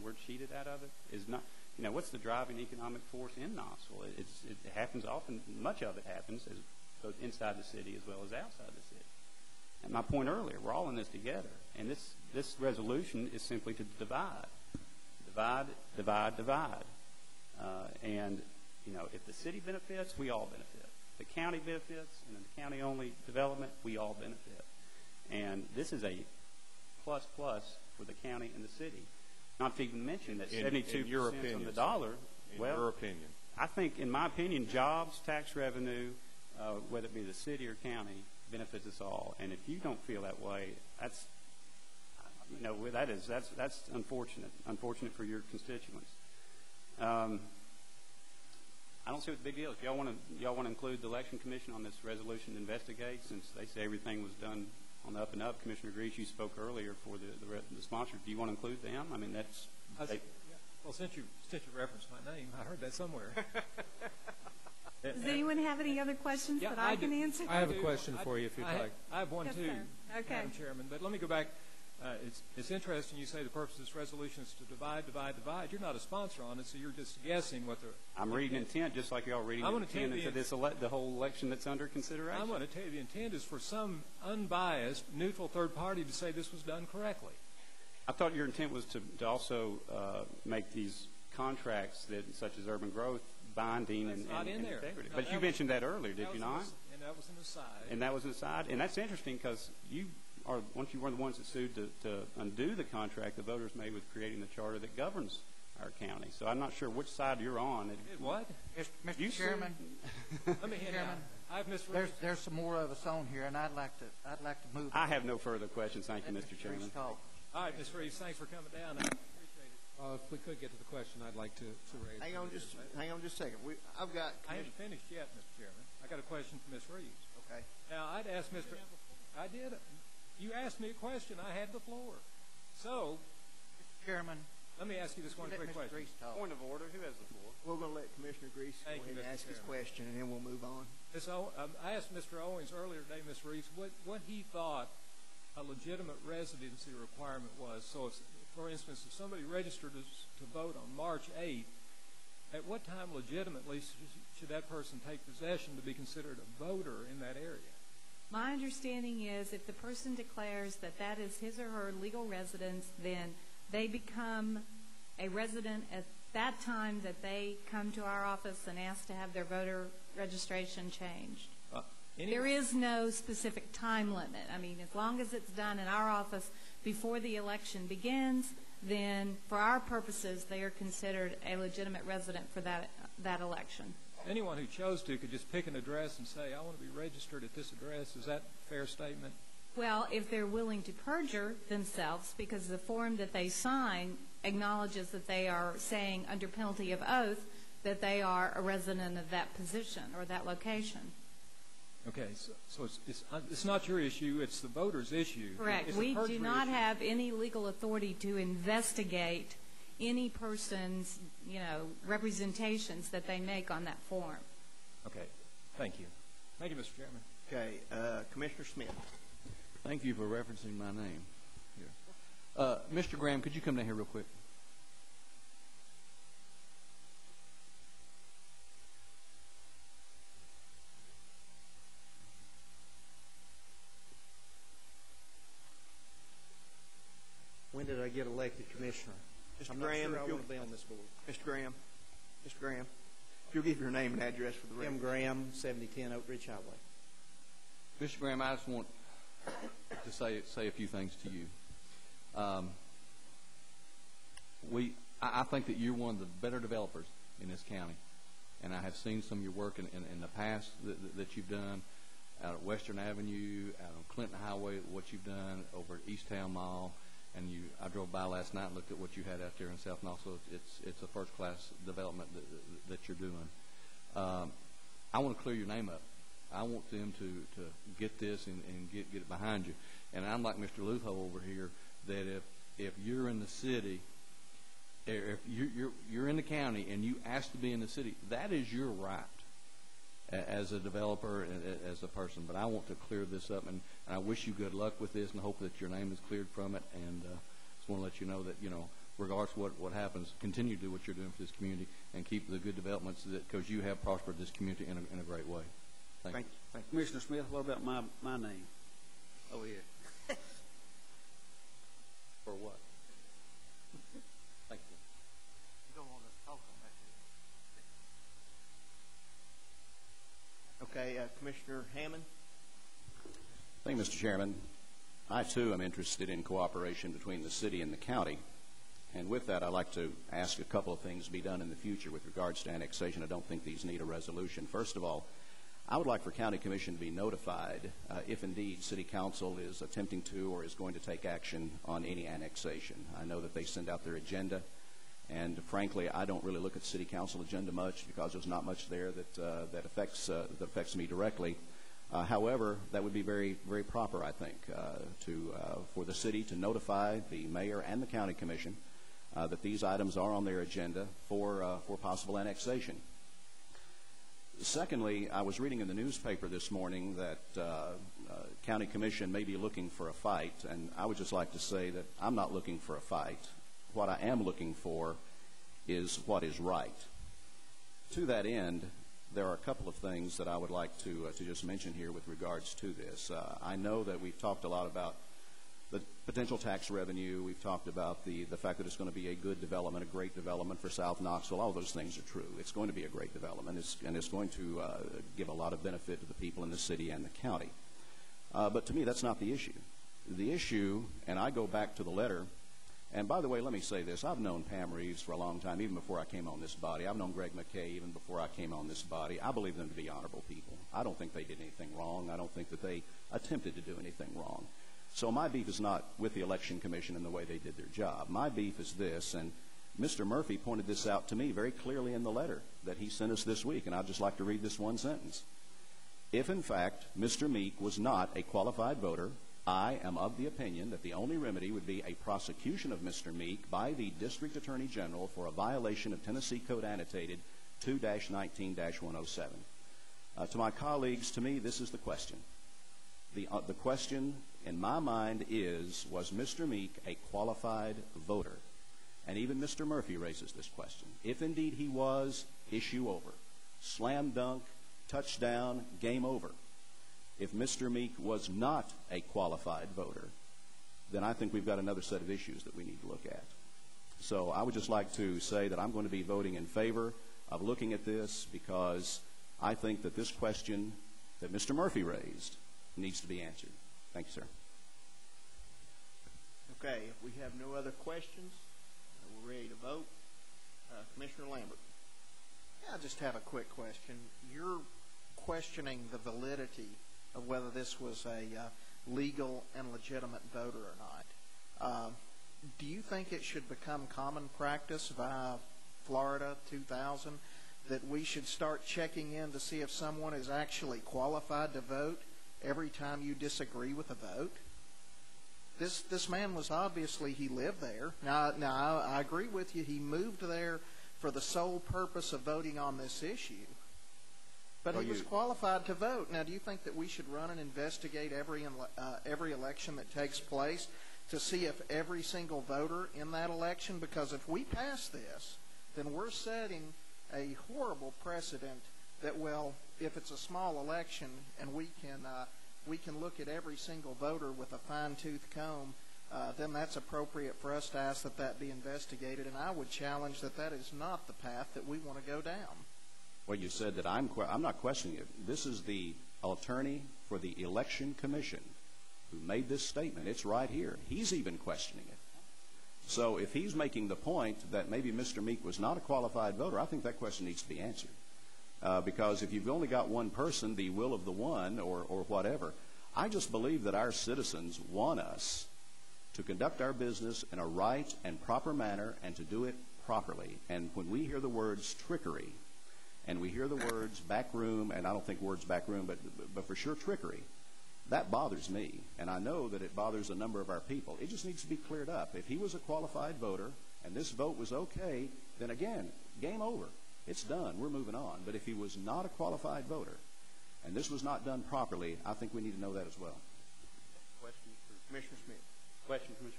we're cheated out of it is not, what's the driving economic force in Knoxville? It happens often, much of it happens both inside the city as well as outside the city. And my point earlier, we're all in this together. And this resolution is simply to divide. Divide, divide, divide. And, if the city benefits, we all benefit. The county benefits, and in the county-only development, we all benefit. And this is a plus for the county and the city. Not to even mention that 72% on the dollar. In your opinion. I think, in my opinion, jobs, tax revenue, whether it be the city or county, benefits us all. And if you don't feel that way, that's unfortunate. Unfortunate for your constituents. I don't see what the big deal is. Y'all want to include the Election Commission on this resolution to investigate, since they say everything was done on the up and up. Commissioner Grease, you spoke earlier for the sponsor. Do you want to include them? I mean, that's. Well, since you referenced my name, I heard that somewhere. Does anyone have any other questions that I can answer? I have a question for you, if you'd like. I have one, yes, too, okay. Madam Chairman. But let me go back. It's interesting you say the purpose of this resolution is to divide, divide, divide. You're not a sponsor on it, so you're just guessing what the... I'm reading intent just like y'all reading intent into the whole election that's under consideration. I'm going to tell you the intent is for some unbiased, neutral third party to say this was done correctly. I thought your intent was to also make these contracts, such as urban growth, binding and integrity. But you mentioned that earlier, did you not? And that was an aside. And that was an aside. And that's interesting because once you were the ones that sued to undo the contract the voters made with creating the charter that governs our county. So I'm not sure which side you're on. What? Mr. Chairman, let me Chairman, I've misread. There's some more of us on here, and I'd like to move. I have no further questions. Thank you, Mr. Chairman. All right, Ms. Reeves, thanks for coming down. I appreciate it. If we could get to the question, I'd like to raise. Hang on just a second. I haven't finished yet, Mr. Chairman. I got a question for Ms. Reeves. Okay. Now, I'd ask Mr. I did. You asked me a question. I had the floor. So, Mr. Chairman, let me ask you this one quick question. Point of order. Who has the floor? We're going to let Commissioner Grease go ahead and ask his question, and then we'll move on. I asked Mr. Owens earlier today, Ms. Reeves, what he thought a legitimate residency requirement was. So, for instance, if somebody registered to vote on March 8th, at what time legitimately should that person take possession to be considered a voter in that area? My understanding is if the person declares that that is his or her legal residence, then they become a resident at that time that they come to our office and ask to have their voter registration changed. There is no specific time limit. I mean, as long as it's done in our office before the election begins, then for our purposes, they are considered a legitimate resident for that election. Anyone who chose to could just pick an address and say, I want to be registered at this address. Is that a fair statement? Well, if they're willing to perjure themselves, because the form that they sign acknowledges that they are saying under penalty of oath that they are a resident of that position or that location. Okay, so it's not your issue, it's the voter's issue. Correct. We do not have any legal authority to investigate any person's, representations that they make on that form. Okay. Thank you. Thank you, Mr. Chairman. Okay. Commissioner Smith. Thank you for referencing my name here. Mr. Graham, could you come down here real quick? when did I get elected commissioner? Mr. Graham, I want to be on this board. Mr. Graham, if you'll give your name and address for the record. M. Graham, 7010 Oak Ridge Highway. Mr. Graham, I just want to say a few things to you. I think that you're one of the better developers in this county, and I have seen some of your work in the past that you've done out at Western Avenue, out on Clinton Highway, what you've done over at East Town Mall, and I drove by last night and looked at what you had out there in South Knoxville. It's a first-class development that you're doing. I want to clear your name up. I want them to get this and get it behind you. And I'm like Mr. Lutho over here, that if you're in the city, if you're in the county and you ask to be in the city, that is your right as a developer and as a person. But I want to clear this up, and I wish you good luck with this and hope that your name is cleared from it. And just want to let you know that, regardless of what happens, continue to do what you're doing for this community and keep the good developments because you have prospered this community in a great way. Thank you. Thank you. Commissioner Smith, what about my name? Oh, yeah. For what? Thank you. You don't want to talk on that. Okay, Commissioner Hammond. Thank you, Mr. Chairman. I, too, am interested in cooperation between the city and the county. And with that, I'd like to ask a couple of things to be done in the future with regards to annexation. I don't think these need a resolution. First of all, I would like for County Commission to be notified if indeed City Council is attempting to or is going to take action on any annexation. I know that they send out their agenda, and frankly, I don't really look at City Council agenda much because there's not much there that affects me directly. However, that would be very, very proper, I think, for the city to notify the mayor and the county commission that these items are on their agenda for possible annexation. Secondly, I was reading in the newspaper this morning that county commission may be looking for a fight, and I would just like to say that I'm not looking for a fight. What I am looking for is what is right. To that end, there are a couple of things that I would like to just mention here with regards to this. I know that we've talked a lot about the potential tax revenue. We've talked about the fact that it's going to be a good development, a great development for South Knoxville. All those things are true. It's going to be a great development, and it's going to give a lot of benefit to the people in the city and the county. But to me, that's not the issue. The issue, and I go back to the letter, and by the way, let me say this. I've known Pam Reeves for a long time, even before I came on this body. I've known Greg McKay even before I came on this body. I believe them to be honorable people. I don't think they did anything wrong. I don't think that they attempted to do anything wrong. So my beef is not with the Election Commission and the way they did their job. My beef is this, and Mr. Murphy pointed this out to me very clearly in the letter that he sent us this week, and I'd just like to read this one sentence. If, in fact, Mr. Meek was not a qualified voter, I am of the opinion that the only remedy would be a prosecution of Mr. Meek by the District Attorney General for a violation of Tennessee Code Annotated 2-19-107. To my colleagues, to me, this is the question. The question in my mind is, was Mr. Meek a qualified voter? And even Mr. Murphy raises this question. If indeed he was, issue over. Slam dunk, touchdown, game over. If Mr. Meek was not a qualified voter, then I think we've got another set of issues that we need to look at. So I would just like to say that I'm going to be voting in favor of looking at this because I think that this question that Mr. Murphy raised needs to be answered. Thank you, sir. Okay, if we have no other questions, we're ready to vote. Commissioner Lambert. Yeah, I just have a quick question. You're questioning the validity of whether this was a legal and legitimate voter or not. Do you think it should become common practice by Florida 2000 that we should start checking in to see if someone is actually qualified to vote every time you disagree with a vote? This man was obviously, he lived there. Now I agree with you. He moved there for the sole purpose of voting on this issue. But he was qualified to vote. Now, do you think that we should run and investigate every election that takes place to see if every single voter in that election? Because if we pass this, then we're setting a horrible precedent that, well, if it's a small election and we can look at every single voter with a fine-tooth comb, then that's appropriate for us to ask that that be investigated. And I would challenge that that is not the path that we want to go down. Well, you said that I'm not questioning it. This is the attorney for the Election Commission who made this statement. It's right here. He's even questioning it. So if he's making the point that maybe Mr. Meek was not a qualified voter, I think that question needs to be answered. Because if you've only got one person, the will of the one or whatever, I just believe that our citizens want us to conduct our business in a right and proper manner and to do it properly. And when we hear the words trickery, and we hear the words backroom, and I don't think words backroom, but for sure trickery, that bothers me. And I know that it bothers a number of our people. It just needs to be cleared up. If he was a qualified voter and this vote was okay, then again, game over. It's done. We're moving on. But if he was not a qualified voter and this was not done properly, I think we need to know that as well. Question for Commissioner Smith. Question, Commissioner.